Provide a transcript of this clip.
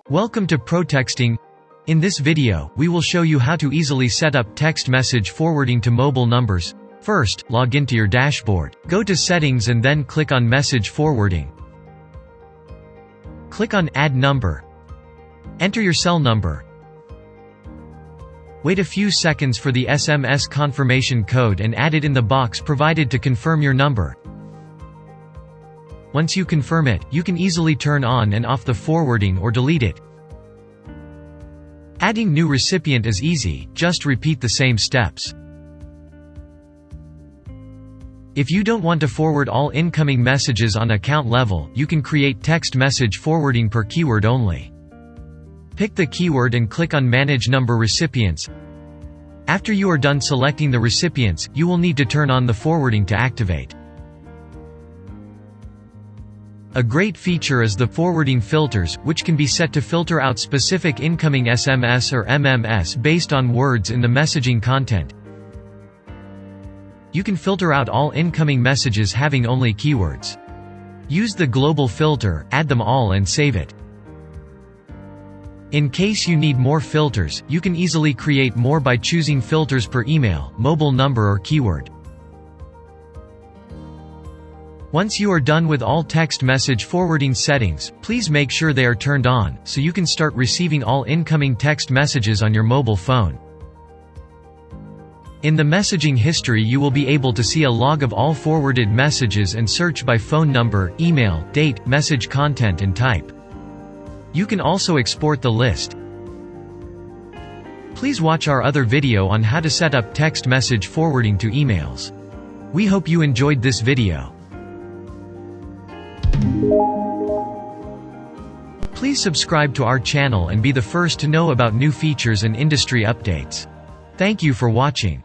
Welcome to ProTexting. In this video, we will show you how to easily set up text message forwarding to mobile numbers. First, log into your dashboard. Go to Settings and then click on Message Forwarding. Click on Add Number. Enter your cell number. Wait a few seconds for the SMS confirmation code and add it in the box provided to confirm your number. Once you confirm it, you can easily turn on and off the forwarding or delete it. Adding new recipient is easy, just repeat the same steps. If you don't want to forward all incoming messages on account level, you can create text message forwarding per keyword only. Pick the keyword and click on Manage Number Recipients. After you are done selecting the recipients, you will need to turn on the forwarding to activate. A great feature is the forwarding filters, which can be set to filter out specific incoming SMS or MMS based on words in the messaging content. You can filter out all incoming messages having only keywords. Use the global filter, add them all and save it. In case you need more filters, you can easily create more by choosing filters per email, mobile number or keyword. Once you are done with all text message forwarding settings, please make sure they are turned on, so you can start receiving all incoming text messages on your mobile phone. In the messaging history you will be able to see a log of all forwarded messages and search by phone number, email, date, message content and type. You can also export the list. Please watch our other video on how to set up text message forwarding to emails. We hope you enjoyed this video. Please subscribe to our channel and be the first to know about new features and industry updates. Thank you for watching.